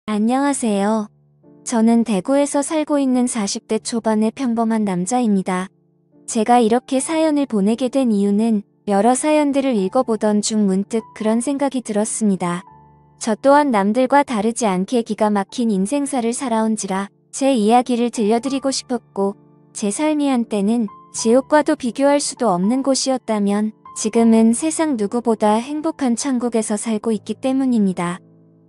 안녕하세요. 저는 대구에서 살고 있는 40대 초반의 평범한 남자입니다. 제가 이렇게 사연을 보내게 된 이유는 여러 사연들을 읽어보던 중 문득 그런 생각이 들었습니다. 저 또한 남들과 다르지 않게 기가 막힌 인생사를 살아온지라 제 이야기를 들려드리고 싶었고, 제 삶이 한때는 지옥과도 비교할 수도 없는 곳이었다면 지금은 세상 누구보다 행복한 천국에서 살고 있기 때문입니다.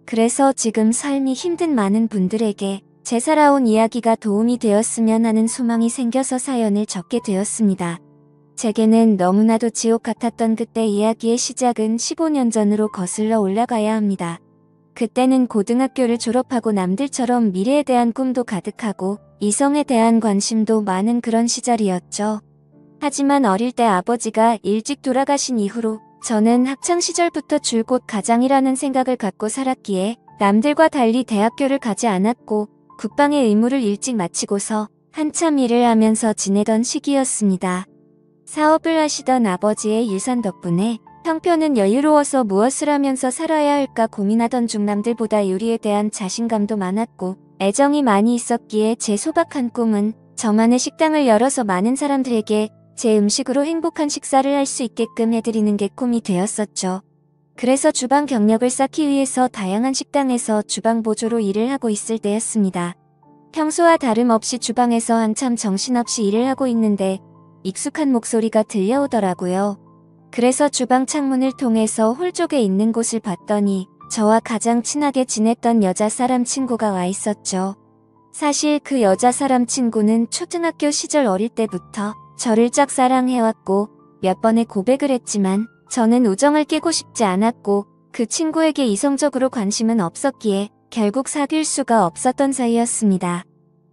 그래서 지금 삶이 힘든 많은 분들에게 제 살아온 이야기가 도움이 되었으면 하는 소망이 생겨서 사연을 적게 되었습니다. 제게는 너무나도 지옥 같았던 그때 이야기의 시작은 15년 전으로 거슬러 올라가야 합니다. 그때는 고등학교를 졸업하고 남들처럼 미래에 대한 꿈도 가득하고 이성에 대한 관심도 많은 그런 시절이었죠. 하지만 어릴 때 아버지가 일찍 돌아가신 이후로 저는 학창시절부터 줄곧 가장이라는 생각을 갖고 살았기에 남들과 달리 대학교를 가지 않았고 국방의 의무를 일찍 마치고서 한참 일을 하면서 지내던 시기였습니다. 사업을 하시던 아버지의 유산 덕분에 형편은 여유로워서 무엇을 하면서 살아야 할까 고민하던 중 남들보다 요리에 대한 자신감도 많았고 애정이 많이 있었기에 제 소박한 꿈은 저만의 식당을 열어서 많은 사람들에게 제 음식으로 행복한 식사를 할 수 있게끔 해드리는 게 꿈이 되었었죠. 그래서 주방 경력을 쌓기 위해서 다양한 식당에서 주방 보조로 일을 하고 있을 때였습니다. 평소와 다름없이 주방에서 한참 정신없이 일을 하고 있는데 익숙한 목소리가 들려오더라고요. 그래서 주방 창문을 통해서 홀 쪽에 있는 곳을 봤더니 저와 가장 친하게 지냈던 여자 사람 친구가 와 있었죠. 사실 그 여자 사람 친구는 초등학교 시절 어릴 때부터 저를 짝사랑해왔고 몇 번의 고백을 했지만 저는 우정을 깨고 싶지 않았고 그 친구에게 이성적으로 관심은 없었기에 결국 사귈 수가 없었던 사이였습니다.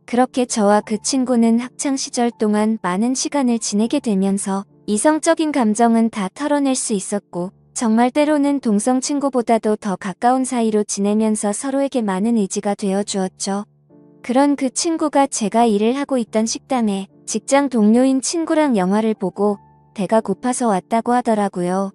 그렇게 저와 그 친구는 학창시절 동안 많은 시간을 지내게 되면서 이성적인 감정은 다 털어낼 수 있었고 정말 때로는 동성 친구보다도 더 가까운 사이로 지내면서 서로에게 많은 의지가 되어주었죠. 그런 그 친구가 제가 일을 하고 있던 식당에 직장 동료인 친구랑 영화를 보고 배가 고파서 왔다고 하더라고요.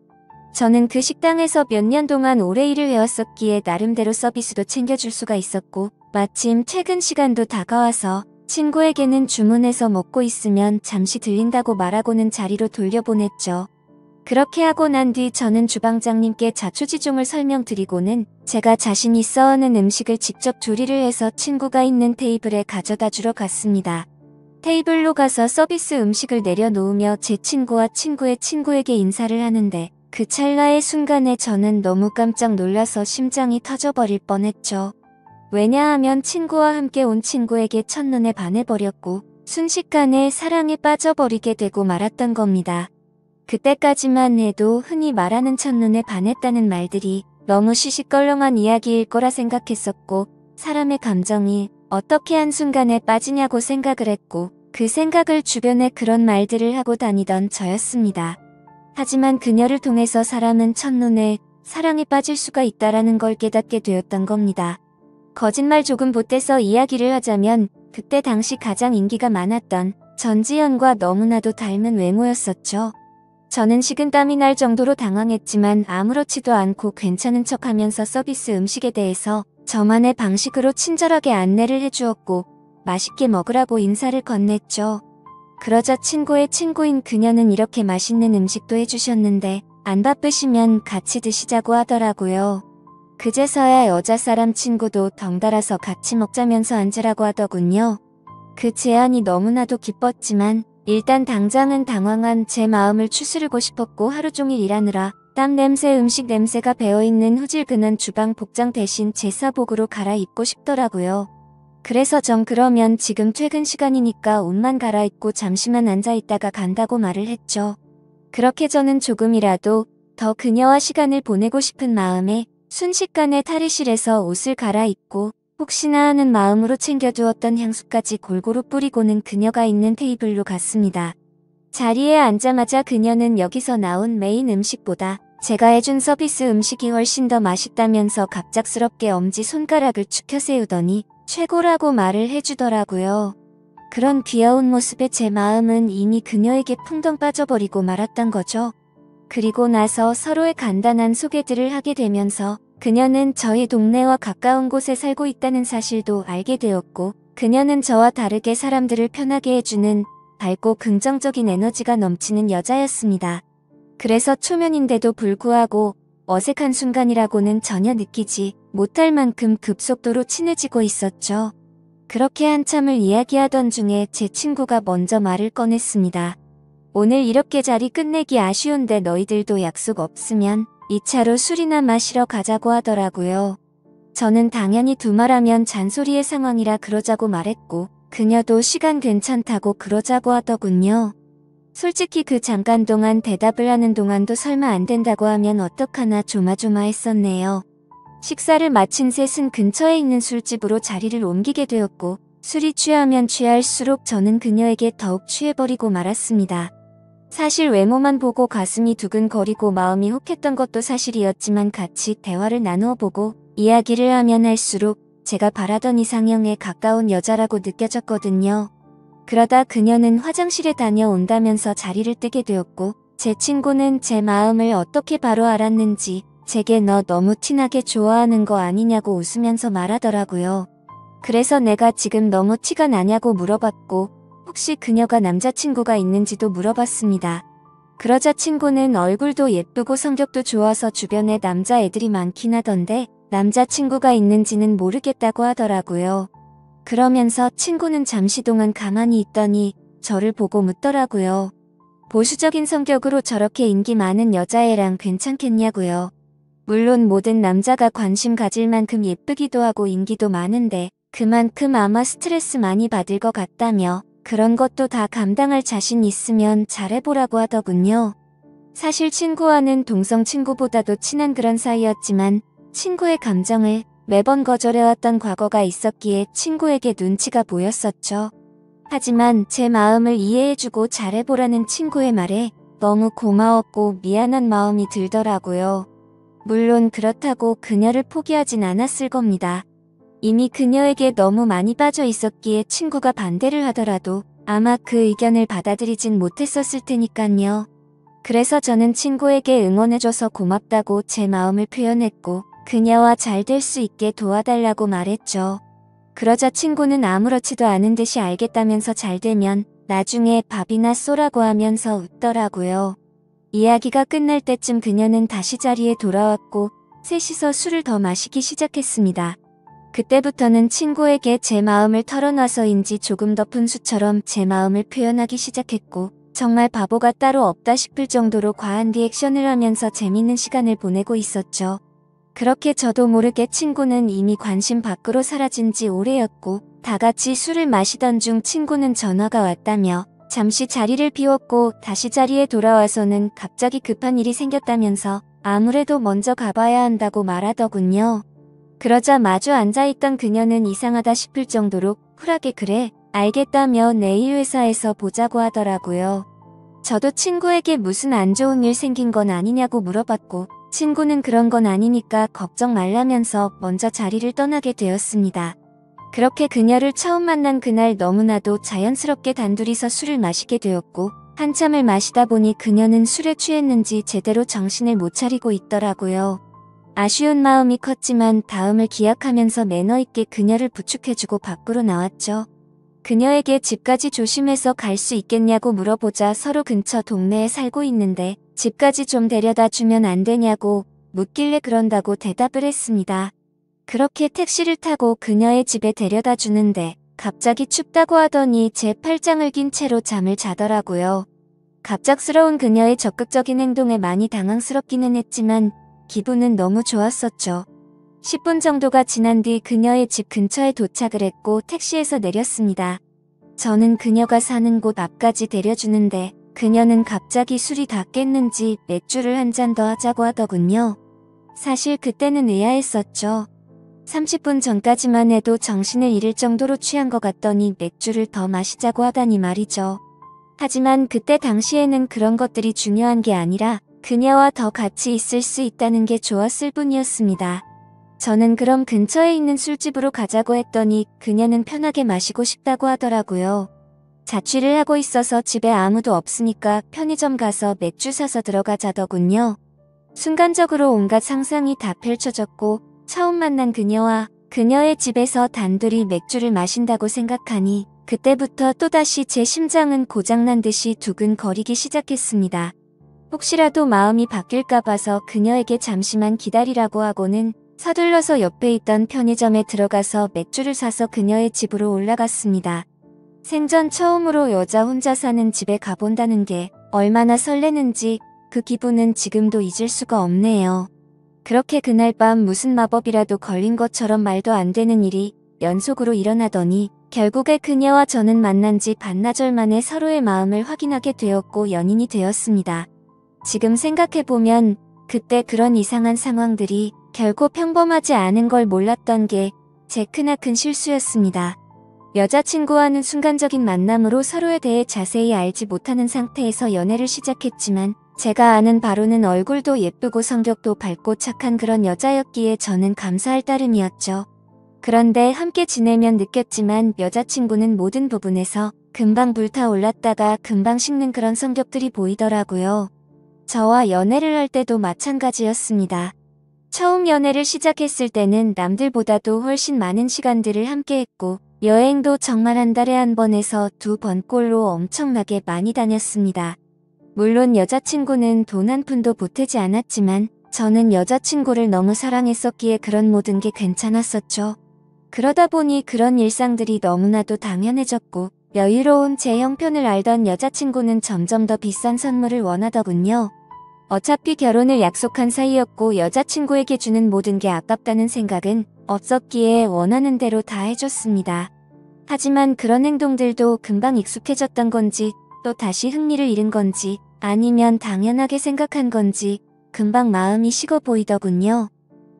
저는 그 식당에서 몇 년 동안 오래 일을 해왔었기에 나름대로 서비스도 챙겨줄 수가 있었고 마침 퇴근 시간도 다가와서 친구에게는 주문해서 먹고 있으면 잠시 들린다고 말하고는 자리로 돌려보냈죠. 그렇게 하고 난 뒤 저는 주방장님께 자초지종을 설명드리고는 제가 자신 있어 하는 음식을 직접 조리를 해서 친구가 있는 테이블에 가져다 주러 갔습니다. 테이블로 가서 서비스 음식을 내려놓으며 제 친구와 친구의 친구에게 인사를 하는데 그 찰나의 순간에 저는 너무 깜짝 놀라서 심장이 터져버릴 뻔했죠. 왜냐하면 친구와 함께 온 친구에게 첫눈에 반해버렸고 순식간에 사랑에 빠져버리게 되고 말았던 겁니다. 그때까지만 해도 흔히 말하는 첫눈에 반했다는 말들이 너무 시시껄렁한 이야기일 거라 생각했었고 사람의 감정이 어떻게 한순간에 빠지냐고 생각을 했고 그 생각을 주변에 그런 말들을 하고 다니던 저였습니다. 하지만 그녀를 통해서 사람은 첫눈에 사랑에 빠질 수가 있다라는 걸 깨닫게 되었던 겁니다. 거짓말 조금 보태서 이야기를 하자면 그때 당시 가장 인기가 많았던 전지현과 너무나도 닮은 외모였었죠. 저는 식은땀이 날 정도로 당황했지만 아무렇지도 않고 괜찮은 척하면서 서비스 음식에 대해서 저만의 방식으로 친절하게 안내를 해주었고 맛있게 먹으라고 인사를 건넸죠. 그러자 친구의 친구인 그녀는 이렇게 맛있는 음식도 해주셨는데 안 바쁘시면 같이 드시자고 하더라고요. 그제서야 여자 사람 친구도 덩달아서 같이 먹자면서 앉으라고 하더군요. 그 제안이 너무나도 기뻤지만 일단 당장은 당황한 제 마음을 추스르고 싶었고 하루 종일 일하느라 땀 냄새 음식 냄새가 배어있는 후질근한 주방 복장 대신 제 사복으로 갈아입고 싶더라고요. 그래서 전 그러면 지금 퇴근 시간이니까 옷만 갈아입고 잠시만 앉아있다가 간다고 말을 했죠. 그렇게 저는 조금이라도 더 그녀와 시간을 보내고 싶은 마음에 순식간에 탈의실에서 옷을 갈아입고 혹시나 하는 마음으로 챙겨두었던 향수까지 골고루 뿌리고는 그녀가 있는 테이블로 갔습니다. 자리에 앉자마자 그녀는 여기서 나온 메인 음식보다 제가 해준 서비스 음식이 훨씬 더 맛있다면서 갑작스럽게 엄지손가락을 축혀 세우더니 최고라고 말을 해주더라고요. 그런 귀여운 모습에 제 마음은 이미 그녀에게 풍덩 빠져버리고 말았던 거죠. 그리고 나서 서로의 간단한 소개들을 하게 되면서 그녀는 저희 동네와 가까운 곳에 살고 있다는 사실도 알게 되었고, 그녀는 저와 다르게 사람들을 편하게 해주는 밝고 긍정적인 에너지가 넘치는 여자였습니다. 그래서 초면인데도 불구하고 어색한 순간이라고는 전혀 느끼지 못할 만큼 급속도로 친해지고 있었죠. 그렇게 한참을 이야기하던 중에 제 친구가 먼저 말을 꺼냈습니다. 오늘 이렇게 자리 끝내기 아쉬운데 너희들도 약속 없으면 2차로 술이나 마시러 가자고 하더라고요. 저는 당연히 두말하면 잔소리의 상황이라 그러자고 말했고, 그녀도 시간 괜찮다고 그러자고 하더군요. 솔직히 그 잠깐 동안 대답을 하는 동안도 설마 안 된다고 하면 어떡하나 조마조마했었네요. 식사를 마친 셋은 근처에 있는 술집으로 자리를 옮기게 되었고, 술이 취하면 취할수록 저는 그녀에게 더욱 취해버리고 말았습니다. 사실 외모만 보고 가슴이 두근거리고 마음이 혹했던 것도 사실이었지만 같이 대화를 나누어 보고 이야기를 하면 할수록 제가 바라던 이상형에 가까운 여자라고 느껴졌거든요. 그러다 그녀는 화장실에 다녀온다면서 자리를 뜨게 되었고, 제 친구는 제 마음을 어떻게 바로 알았는지 제게 너 너무 티나게 좋아하는 거 아니냐고 웃으면서 말하더라고요. 그래서 내가 지금 너무 티가 나냐고 물어봤고, 혹시 그녀가 남자친구가 있는지도 물어봤습니다. 그러자 친구는 얼굴도 예쁘고 성격도 좋아서 주변에 남자애들이 많긴 하던데 남자친구가 있는지는 모르겠다고 하더라고요. 그러면서 친구는 잠시 동안 가만히 있더니 저를 보고 묻더라고요. 보수적인 성격으로 저렇게 인기 많은 여자애랑 괜찮겠냐고요. 물론 모든 남자가 관심 가질 만큼 예쁘기도 하고 인기도 많은데 그만큼 아마 스트레스 많이 받을 것 같다며 그런 것도 다 감당할 자신 있으면 잘해보라고 하더군요. 사실 친구와는 동성 친구보다도 친한 그런 사이였지만 친구의 감정을 매번 거절해왔던 과거가 있었기에 친구에게 눈치가 보였었죠. 하지만 제 마음을 이해해주고 잘해보라는 친구의 말에 너무 고마웠고 미안한 마음이 들더라고요. 물론 그렇다고 그녀를 포기하진 않았을 겁니다. 이미 그녀에게 너무 많이 빠져 있었기에 친구가 반대를 하더라도 아마 그 의견을 받아들이진 못했었을 테니깐요. 그래서 저는 친구에게 응원해줘서 고맙다고 제 마음을 표현했고 그녀와 잘 될 수 있게 도와달라고 말했죠. 그러자 친구는 아무렇지도 않은 듯이 알겠다면서 잘 되면 나중에 밥이나 쏘라고 하면서 웃더라고요. 이야기가 끝날 때쯤 그녀는 다시 자리에 돌아왔고 셋이서 술을 더 마시기 시작했습니다. 그때부터는 친구에게 제 마음을 털어놔서인지 조금 더 푼수처럼 제 마음을 표현하기 시작했고 정말 바보가 따로 없다 싶을 정도로 과한 리액션을 하면서 재밌는 시간을 보내고 있었죠. 그렇게 저도 모르게 친구는 이미 관심 밖으로 사라진 지 오래였고 다 같이 술을 마시던 중 친구는 전화가 왔다며 잠시 자리를 비웠고 다시 자리에 돌아와서는 갑자기 급한 일이 생겼다면서 아무래도 먼저 가봐야 한다고 말하더군요. 그러자 마주 앉아있던 그녀는 이상하다 싶을 정도로 쿨하게 그래, 알겠다며 내일 회사에서 보자고 하더라고요. 저도 친구에게 무슨 안 좋은 일 생긴 건 아니냐고 물어봤고 친구는 그런 건 아니니까 걱정 말라면서 먼저 자리를 떠나게 되었습니다. 그렇게 그녀를 처음 만난 그날 너무나도 자연스럽게 단둘이서 술을 마시게 되었고 한참을 마시다 보니 그녀는 술에 취했는지 제대로 정신을 못 차리고 있더라고요. 아쉬운 마음이 컸지만 다음을 기약하면서 매너 있게 그녀를 부축해주고 밖으로 나왔죠. 그녀에게 집까지 조심해서 갈 수 있겠냐고 물어보자 서로 근처 동네에 살고 있는데 집까지 좀 데려다 주면 안 되냐고 묻길래 그런다고 대답을 했습니다. 그렇게 택시를 타고 그녀의 집에 데려다 주는데 갑자기 춥다고 하더니 제 팔짱을 낀 채로 잠을 자더라고요. 갑작스러운 그녀의 적극적인 행동에 많이 당황스럽기는 했지만 기분은 너무 좋았었죠. 10분 정도가 지난 뒤 그녀의 집 근처에 도착을 했고 택시에서 내렸습니다. 저는 그녀가 사는 곳 앞까지 데려주는데 그녀는 갑자기 술이 다 깼는지 맥주를 한 잔 더 하자고 하더군요. 사실 그때는 의아했었죠. 30분 전까지만 해도 정신을 잃을 정도로 취한 것 같더니 맥주를 더 마시자고 하다니 말이죠. 하지만 그때 당시에는 그런 것들이 중요한 게 아니라 그녀와 더 같이 있을 수 있다는 게 좋았을 뿐이었습니다. 저는 그럼 근처에 있는 술집으로 가자고 했더니 그녀는 편하게 마시고 싶다고 하더라고요. 자취를 하고 있어서 집에 아무도 없으니까 편의점 가서 맥주 사서 들어가자더군요. 순간적으로 온갖 상상이 다 펼쳐졌고 처음 만난 그녀와 그녀의 집에서 단둘이 맥주를 마신다고 생각하니 그때부터 또다시 제 심장은 고장난 듯이 두근거리기 시작했습니다. 혹시라도 마음이 바뀔까 봐서 그녀에게 잠시만 기다리라고 하고는 서둘러서 옆에 있던 편의점에 들어가서 맥주를 사서 그녀의 집으로 올라갔습니다. 생전 처음으로 여자 혼자 사는 집에 가본다는 게 얼마나 설레는지 그 기분은 지금도 잊을 수가 없네요. 그렇게 그날 밤 무슨 마법이라도 걸린 것처럼 말도 안 되는 일이 연속으로 일어나더니 결국에 그녀와 저는 만난 지 반나절 만에 서로의 마음을 확인하게 되었고 연인이 되었습니다. 지금 생각해보면 그때 그런 이상한 상황들이 결코 평범하지 않은 걸 몰랐던 게 제 크나큰 실수였습니다. 여자친구와는 순간적인 만남으로 서로에 대해 자세히 알지 못하는 상태에서 연애를 시작했지만 제가 아는 바로는 얼굴도 예쁘고 성격도 밝고 착한 그런 여자였기에 저는 감사할 따름이었죠. 그런데 함께 지내면 느꼈지만 여자친구는 모든 부분에서 금방 불타올랐다가 금방 식는 그런 성격들이 보이더라고요. 저와 연애를 할 때도 마찬가지였습니다. 처음 연애를 시작했을 때는 남들보다도 훨씬 많은 시간들을 함께했고 여행도 정말 한 달에 한 번에서 2번꼴로 엄청나게 많이 다녔습니다. 물론 여자친구는 돈 한 푼도 보태지 않았지만 저는 여자친구를 너무 사랑했었기에 그런 모든 게 괜찮았었죠. 그러다 보니 그런 일상들이 너무나도 당연해졌고 여유로운 제 형편을 알던 여자친구는 점점 더 비싼 선물을 원하더군요. 어차피 결혼을 약속한 사이였고 여자친구에게 주는 모든 게 아깝다는 생각은 없었기에 원하는 대로 다 해줬습니다. 하지만 그런 행동들도 금방 익숙해졌던 건지 또 다시 흥미를 잃은 건지 아니면 당연하게 생각한 건지 금방 마음이 식어 보이더군요.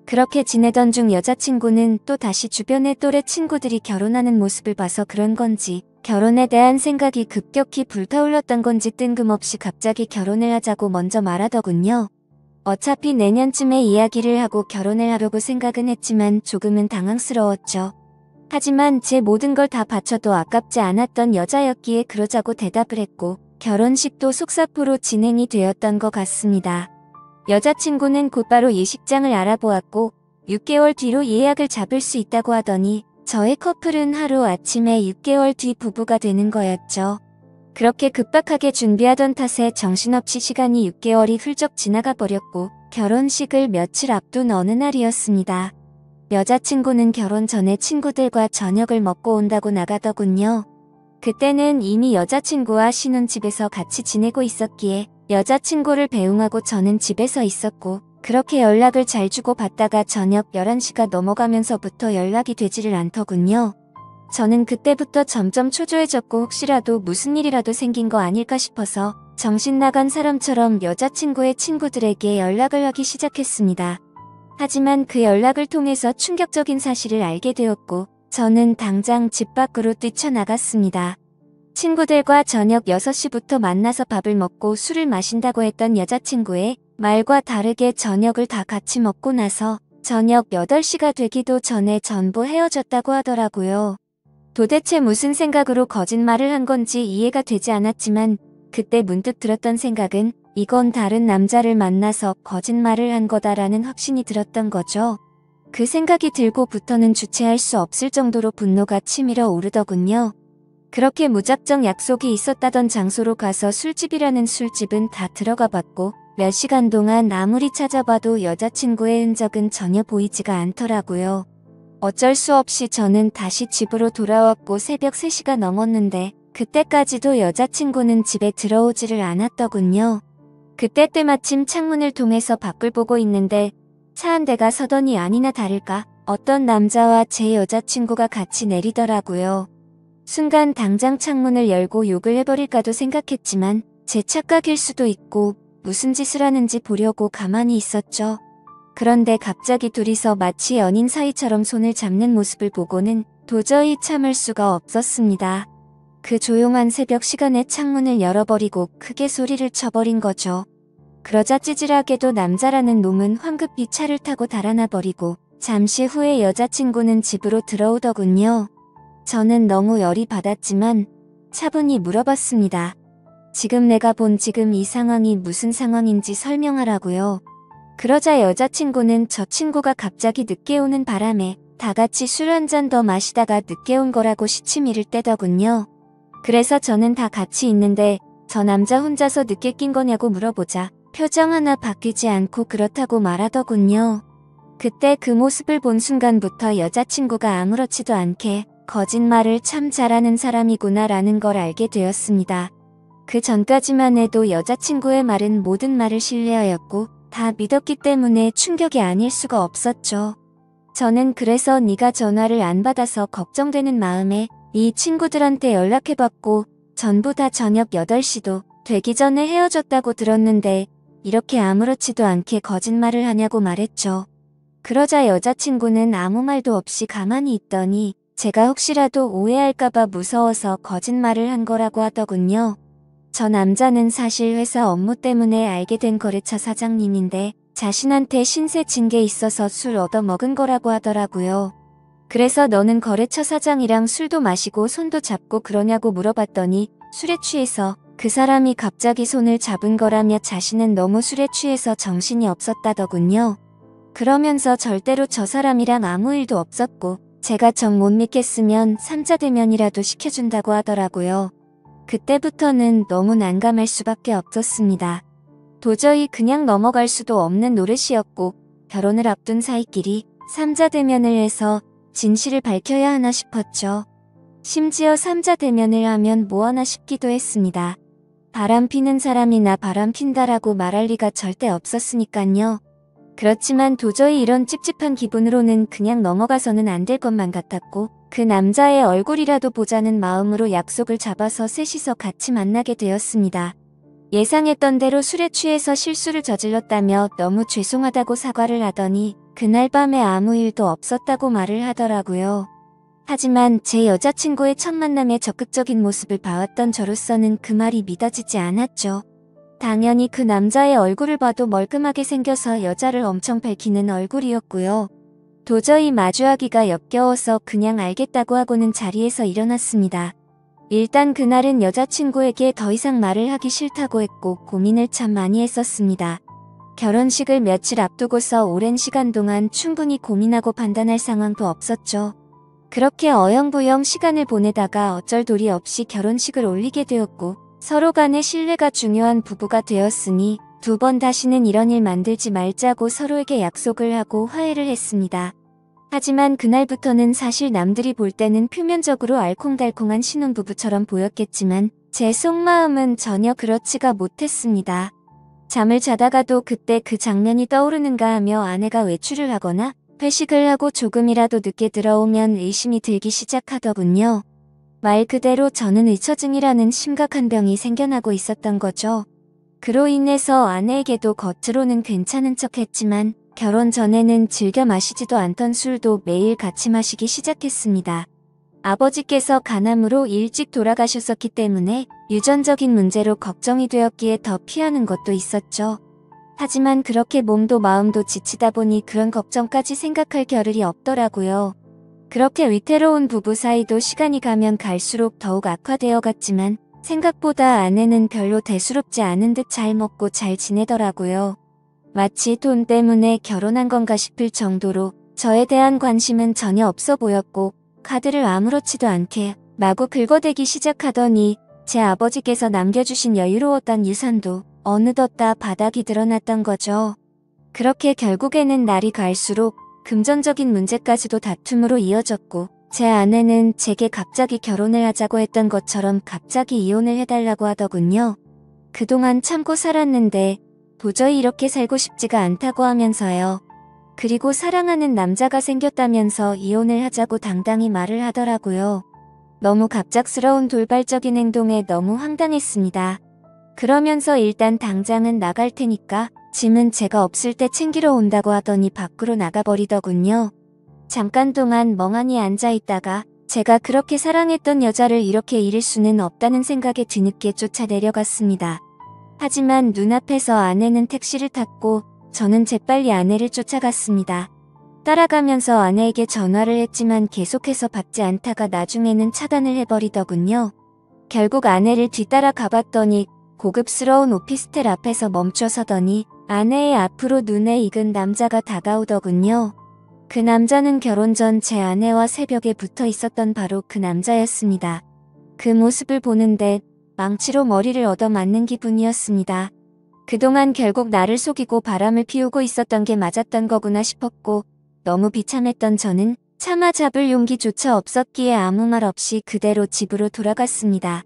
그렇게 지내던 중 여자친구는 또 다시 주변의 또래 친구들이 결혼하는 모습을 봐서 그런 건지 결혼에 대한 생각이 급격히 불타올랐던 건지 뜬금없이 갑자기 결혼을 하자고 먼저 말하더군요. 어차피 내년쯤에 이야기를 하고 결혼을 하려고 생각은 했지만 조금은 당황스러웠죠. 하지만 제 모든 걸 다 바쳐도 아깝지 않았던 여자였기에 그러자고 대답을 했고 결혼식도 속사포로 진행이 되었던 것 같습니다. 여자친구는 곧바로 예식장을 알아보았고 6개월 뒤로 예약을 잡을 수 있다고 하더니 저의 커플은 하루아침에 6개월 뒤 부부가 되는 거였죠. 그렇게 급박하게 준비하던 탓에 정신없이 시간이 6개월이 훌쩍 지나가 버렸고 결혼식을 며칠 앞둔 어느 날이었습니다. 여자친구는 결혼 전에 친구들과 저녁을 먹고 온다고 나가더군요. 그때는 이미 여자친구와 신혼집에서 같이 지내고 있었기에 여자친구를 배웅하고 저는 집에서 있었고 그렇게 연락을 잘 주고받다가 저녁 11시가 넘어가면서부터 연락이 되지를 않더군요. 저는 그때부터 점점 초조해졌고 혹시라도 무슨 일이라도 생긴 거 아닐까 싶어서 정신 나간 사람처럼 여자친구의 친구들에게 연락을 하기 시작했습니다. 하지만 그 연락을 통해서 충격적인 사실을 알게 되었고 저는 당장 집 밖으로 뛰쳐나갔습니다. 친구들과 저녁 6시부터 만나서 밥을 먹고 술을 마신다고 했던 여자친구의 말과 다르게 저녁을 다 같이 먹고 나서 저녁 8시가 되기도 전에 전부 헤어졌다고 하더라고요. 도대체 무슨 생각으로 거짓말을 한 건지 이해가 되지 않았지만 그때 문득 들었던 생각은 이건 다른 남자를 만나서 거짓말을 한 거다라는 확신이 들었던 거죠. 그 생각이 들고부터는 주체할 수 없을 정도로 분노가 치밀어 오르더군요. 그렇게 무작정 약속이 있었다던 장소로 가서 술집이라는 술집은 다 들어가 봤고 몇 시간 동안 아무리 찾아봐도 여자친구의 흔적은 전혀 보이지가 않더라고요. 어쩔 수 없이 저는 다시 집으로 돌아왔고 새벽 3시가 넘었는데 그때까지도 여자친구는 집에 들어오지를 않았더군요. 그때 때마침 창문을 통해서 밖을 보고 있는데 차 한 대가 서더니 아니나 다를까 어떤 남자와 제 여자친구가 같이 내리더라고요. 순간 당장 창문을 열고 욕을 해버릴까도 생각했지만 제 착각일 수도 있고 무슨 짓을 하는지 보려고 가만히 있었죠. 그런데 갑자기 둘이서 마치 연인 사이처럼 손을 잡는 모습을 보고는 도저히 참을 수가 없었습니다. 그 조용한 새벽 시간에 창문을 열어버리고 크게 소리를 쳐버린 거죠. 그러자 찌질하게도 남자라는 놈은 황급히 차를 타고 달아나 버리고 잠시 후에 여자친구는 집으로 들어오더군요. 저는 너무 열이 받았지만 차분히 물어봤습니다. 지금 내가 본 지금 이 상황이 무슨 상황인지 설명하라고요. 그러자 여자친구는 저 친구가 갑자기 늦게 오는 바람에 다 같이 술 한 잔 더 마시다가 늦게 온 거라고 시치미를 떼더군요. 그래서 저는 다 같이 있는데 저 남자 혼자서 늦게 낀 거냐고 물어보자 표정 하나 바뀌지 않고 그렇다고 말하더군요. 그때 그 모습을 본 순간부터 여자친구가 아무렇지도 않게 거짓말을 참 잘하는 사람이구나 라는 걸 알게 되었습니다. 그 전까지만 해도 여자친구의 말은 모든 말을 신뢰하였고 다 믿었기 때문에 충격이 아닐 수가 없었죠. 저는 그래서 네가 전화를 안 받아서 걱정되는 마음에 이 친구들한테 연락해봤고 전부 다 저녁 8시도 되기 전에 헤어졌다고 들었는데 이렇게 아무렇지도 않게 거짓말을 하냐고 말했죠. 그러자 여자친구는 아무 말도 없이 가만히 있더니 제가 혹시라도 오해할까봐 무서워서 거짓말을 한 거라고 하더군요. 저 남자는 사실 회사 업무 때문에 알게 된 거래처 사장님인데 자신한테 신세 진 게 있어서 술 얻어먹은 거라고 하더라고요. 그래서 너는 거래처 사장이랑 술도 마시고 손도 잡고 그러냐고 물어봤더니 술에 취해서 그 사람이 갑자기 손을 잡은 거라며 자신은 너무 술에 취해서 정신이 없었다더군요. 그러면서 절대로 저 사람이랑 아무 일도 없었고 제가 정 못 믿겠으면 삼자대면이라도 시켜준다고 하더라고요. 그때부터는 너무 난감할 수밖에 없었습니다. 도저히 그냥 넘어갈 수도 없는 노릇이었고 결혼을 앞둔 사이끼리 삼자대면을 해서 진실을 밝혀야 하나 싶었죠. 심지어 삼자대면을 하면 뭐 하나 싶기도 했습니다. 바람 피는 사람이나 바람 핀다라고 말할 리가 절대 없었으니깐요. 그렇지만 도저히 이런 찝찝한 기분으로는 그냥 넘어가서는 안 될 것만 같았고 그 남자의 얼굴이라도 보자는 마음으로 약속을 잡아서 셋이서 같이 만나게 되었습니다. 예상했던 대로 술에 취해서 실수를 저질렀다며 너무 죄송하다고 사과를 하더니 그날 밤에 아무 일도 없었다고 말을 하더라고요. 하지만 제 여자친구의 첫 만남의 적극적인 모습을 봐왔던 저로서는 그 말이 믿어지지 않았죠. 당연히 그 남자의 얼굴을 봐도 멀끔하게 생겨서 여자를 엄청 밝히는 얼굴이었고요. 도저히 마주하기가 역겨워서 그냥 알겠다고 하고는 자리에서 일어났습니다. 일단 그날은 여자친구에게 더 이상 말을 하기 싫다고 했고 고민을 참 많이 했었습니다. 결혼식을 며칠 앞두고서 오랜 시간 동안 충분히 고민하고 판단할 상황도 없었죠. 그렇게 어영부영 시간을 보내다가 어쩔 도리 없이 결혼식을 올리게 되었고 서로 간의 신뢰가 중요한 부부가 되었으니 두 번 다시는 이런 일 만들지 말자고 서로에게 약속을 하고 화해를 했습니다. 하지만 그날부터는 사실 남들이 볼 때는 표면적으로 알콩달콩한 신혼부부처럼 보였겠지만 제 속마음은 전혀 그렇지가 못했습니다. 잠을 자다가도 그때 그 장면이 떠오르는가 하며 아내가 외출을 하거나 회식을 하고 조금이라도 늦게 들어오면 의심이 들기 시작하더군요. 말 그대로 저는 의처증이라는 심각한 병이 생겨나고 있었던 거죠. 그로 인해서 아내에게도 겉으로는 괜찮은 척했지만 결혼 전에는 즐겨 마시지도 않던 술도 매일 같이 마시기 시작했습니다. 아버지께서 간암으로 일찍 돌아가셨었기 때문에 유전적인 문제로 걱정이 되었기에 더 피하는 것도 있었죠. 하지만 그렇게 몸도 마음도 지치다 보니 그런 걱정까지 생각할 겨를이 없더라고요. 그렇게 위태로운 부부 사이도 시간이 가면 갈수록 더욱 악화되어 갔지만 생각보다 아내는 별로 대수롭지 않은 듯 잘 먹고 잘 지내더라고요. 마치 돈 때문에 결혼한 건가 싶을 정도로 저에 대한 관심은 전혀 없어 보였고 카드를 아무렇지도 않게 마구 긁어대기 시작하더니 제 아버지께서 남겨주신 여유로웠던 유산도 어느덧 다 바닥이 드러났던 거죠. 그렇게 결국에는 날이 갈수록 금전적인 문제까지도 다툼으로 이어졌고 제 아내는 제게 갑자기 결혼을 하자고 했던 것처럼 갑자기 이혼을 해달라고 하더군요. 그동안 참고 살았는데 도저히 이렇게 살고 싶지가 않다고 하면서요. 그리고 사랑하는 남자가 생겼다면서 이혼을 하자고 당당히 말을 하더라고요. 너무 갑작스러운 돌발적인 행동에 너무 황당했습니다. 그러면서 일단 당장은 나갈 테니까 짐은 제가 없을 때 챙기러 온다고 하더니 밖으로 나가버리더군요. 잠깐 동안 멍하니 앉아있다가 제가 그렇게 사랑했던 여자를 이렇게 잃을 수는 없다는 생각에 뒤늦게 쫓아 내려갔습니다. 하지만 눈앞에서 아내는 택시를 탔고 저는 재빨리 아내를 쫓아갔습니다. 따라가면서 아내에게 전화를 했지만 계속해서 받지 않다가 나중에는 차단을 해버리더군요. 결국 아내를 뒤따라 가봤더니 고급스러운 오피스텔 앞에서 멈춰서더니 아내의 앞으로 눈에 익은 남자가 다가오더군요. 그 남자는 결혼 전 제 아내와 새벽에 붙어 있었던 바로 그 남자였습니다. 그 모습을 보는데 망치로 머리를 얻어맞는 기분이었습니다. 그동안 결국 나를 속이고 바람을 피우고 있었던 게 맞았던 거구나 싶었고, 너무 비참했던 저는 차마 잡을 용기조차 없었기에 아무 말 없이 그대로 집으로 돌아갔습니다.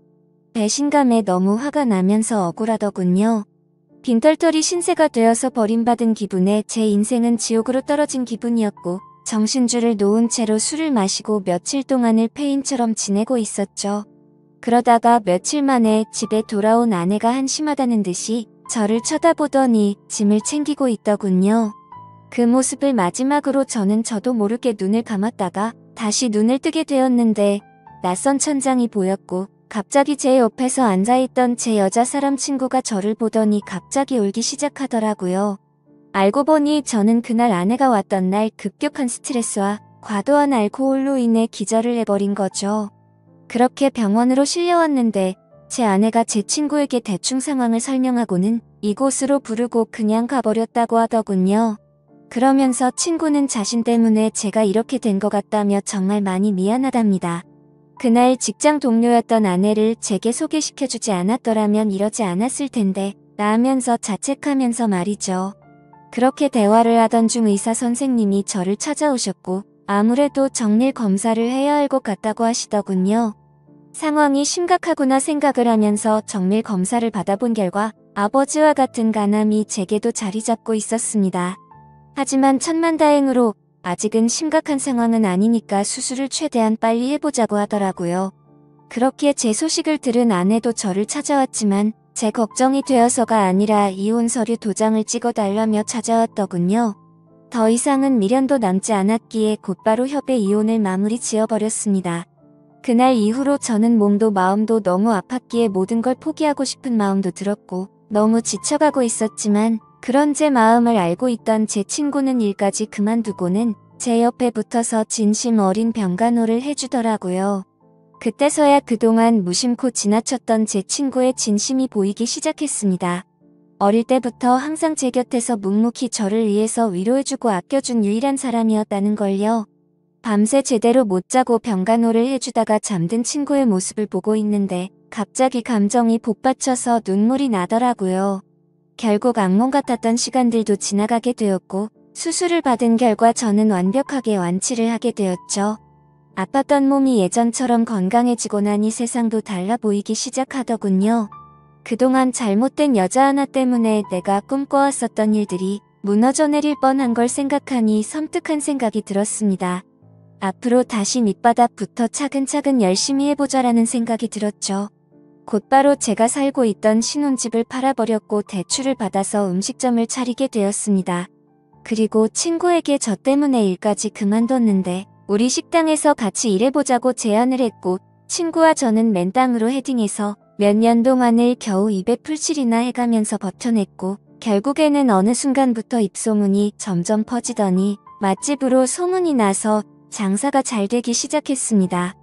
배신감에 너무 화가 나면서 억울하더군요. 빈털터리 신세가 되어서 버림받은 기분에 제 인생은 지옥으로 떨어진 기분이었고, 정신줄을 놓은 채로 술을 마시고 며칠 동안을 폐인처럼 지내고 있었죠. 그러다가 며칠 만에 집에 돌아온 아내가 한심하다는 듯이 저를 쳐다보더니 짐을 챙기고 있더군요. 그 모습을 마지막으로 저도 모르게 눈을 감았다가 다시 눈을 뜨게 되었는데 낯선 천장이 보였고, 갑자기 제 옆에서 앉아있던 제 여자 사람 친구가 저를 보더니 갑자기 울기 시작하더라고요. 알고 보니 저는 그날 아내가 왔던 날 급격한 스트레스와 과도한 알코올로 인해 기절을 해버린 거죠. 그렇게 병원으로 실려왔는데 제 아내가 제 친구에게 대충 상황을 설명하고는 이곳으로 부르고 그냥 가버렸다고 하더군요. 그러면서 친구는 자신 때문에 제가 이렇게 된 것 같다며 정말 많이 미안하답니다. 그날 직장 동료였던 아내를 제게 소개시켜주지 않았더라면 이러지 않았을 텐데 라면서 자책하면서 말이죠. 그렇게 대화를 하던 중 의사 선생님이 저를 찾아오셨고 아무래도 정밀 검사를 해야 할 것 같다고 하시더군요. 상황이 심각하구나 생각을 하면서 정밀 검사를 받아본 결과 아버지와 같은 간암이 제게도 자리 잡고 있었습니다. 하지만 천만다행으로 아직은 심각한 상황은 아니니까 수술을 최대한 빨리 해보자고 하더라고요. 그렇게 제 소식을 들은 아내도 저를 찾아왔지만 제 걱정이 되어서가 아니라 이혼 서류 도장을 찍어달라며 찾아왔더군요. 더 이상은 미련도 남지 않았기에 곧바로 협의 이혼을 마무리 지어버렸습니다. 그날 이후로 저는 몸도 마음도 너무 아팠기에 모든 걸 포기하고 싶은 마음도 들었고 너무 지쳐가고 있었지만 그런 제 마음을 알고 있던 제 친구는 일까지 그만두고는 제 옆에 붙어서 진심 어린 병간호를 해주더라고요. 그때서야 그동안 무심코 지나쳤던 제 친구의 진심이 보이기 시작했습니다. 어릴 때부터 항상 제 곁에서 묵묵히 저를 위해서 위로해주고 아껴준 유일한 사람이었다는 걸요. 밤새 제대로 못 자고 병간호를 해주다가 잠든 친구의 모습을 보고 있는데 갑자기 감정이 복받쳐서 눈물이 나더라고요. 결국 악몽 같았던 시간들도 지나가게 되었고 수술을 받은 결과 저는 완벽하게 완치를 하게 되었죠. 아팠던 몸이 예전처럼 건강해지고 나니 세상도 달라 보이기 시작하더군요. 그동안 잘못된 여자 하나 때문에 내가 꿈꿔왔었던 일들이 무너져 내릴 뻔한 걸 생각하니 섬뜩한 생각이 들었습니다. 앞으로 다시 밑바닥부터 차근차근 열심히 해보자라는 생각이 들었죠. 곧바로 제가 살고 있던 신혼집을 팔아버렸고 대출을 받아서 음식점을 차리게 되었습니다. 그리고 친구에게 저 때문에 일까지 그만뒀는데 우리 식당에서 같이 일해보자고 제안을 했고 친구와 저는 맨땅으로 헤딩해서 몇 년 동안을 겨우 입에 풀칠이나 해가면서 버텨냈고 결국에는 어느 순간부터 입소문이 점점 퍼지더니 맛집으로 소문이 나서 장사가 잘 되기 시작했습니다.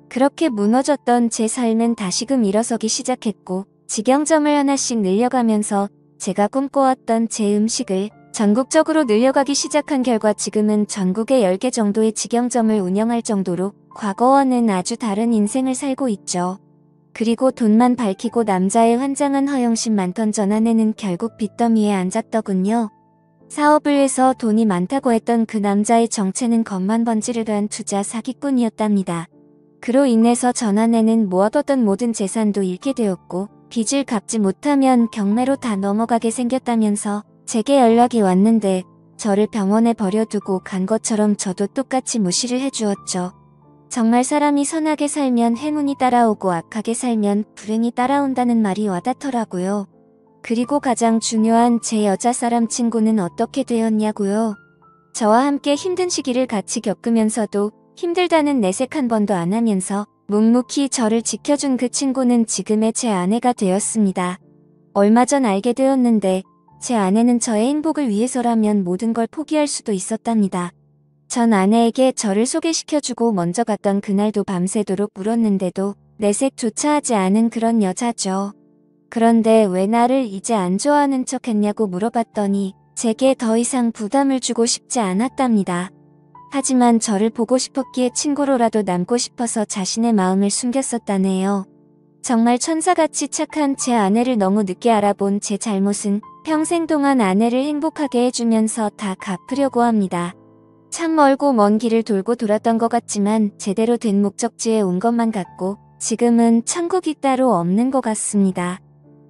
그렇게 무너졌던 제 삶은 다시금 일어서기 시작했고 직영점을 하나씩 늘려가면서 제가 꿈꿔왔던 제 음식을 전국적으로 늘려가기 시작한 결과 지금은 전국에 10개 정도의 직영점을 운영할 정도로 과거와는 아주 다른 인생을 살고 있죠. 그리고 돈만 밝히고 남자의 환장한 허영심만 던전 아내는 결국 빚더미에 앉았더군요. 사업을 해서 돈이 많다고 했던 그 남자의 정체는 겉만 번지르르한 투자 사기꾼이었답니다. 그로 인해서 전 아내는 모아뒀던 모든 재산도 잃게 되었고 빚을 갚지 못하면 경매로 다 넘어가게 생겼다면서 제게 연락이 왔는데 저를 병원에 버려두고 간 것처럼 저도 똑같이 무시를 해주었죠. 정말 사람이 선하게 살면 행운이 따라오고 악하게 살면 불행이 따라온다는 말이 와닿더라고요. 그리고 가장 중요한 제 여자 사람 친구는 어떻게 되었냐고요. 저와 함께 힘든 시기를 같이 겪으면서도 힘들다는 내색 한 번도 안 하면서 묵묵히 저를 지켜준 그 친구는 지금의 제 아내가 되었습니다. 얼마 전 알게 되었는데 제 아내는 저의 행복을 위해서라면 모든 걸 포기할 수도 있었답니다. 전 아내에게 저를 소개시켜주고 먼저 갔던 그날도 밤새도록 울었는데도 내색조차 하지 않은 그런 여자죠. 그런데 왜 나를 이제 안 좋아하는 척 했냐고 물어봤더니 제게 더 이상 부담을 주고 싶지 않았답니다. 하지만 저를 보고 싶었기에 친구로라도 남고 싶어서 자신의 마음을 숨겼었다네요. 정말 천사같이 착한 제 아내를 너무 늦게 알아본 제 잘못은 평생 동안 아내를 행복하게 해주면서 다 갚으려고 합니다. 참 멀고 먼 길을 돌고 돌았던 것 같지만 제대로 된 목적지에 온 것만 같고 지금은 천국이 따로 없는 것 같습니다.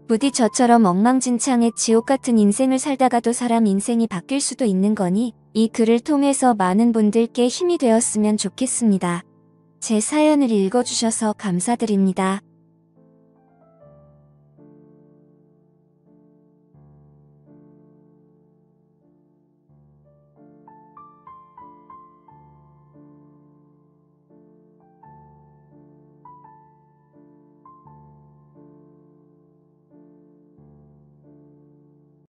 부디 저처럼 엉망진창의 지옥 같은 인생을 살다가도 사람 인생이 바뀔 수도 있는 거니 이 글을 통해서 많은 분들께 힘이 되었으면 좋겠습니다. 제 사연을 읽어주셔서 감사드립니다.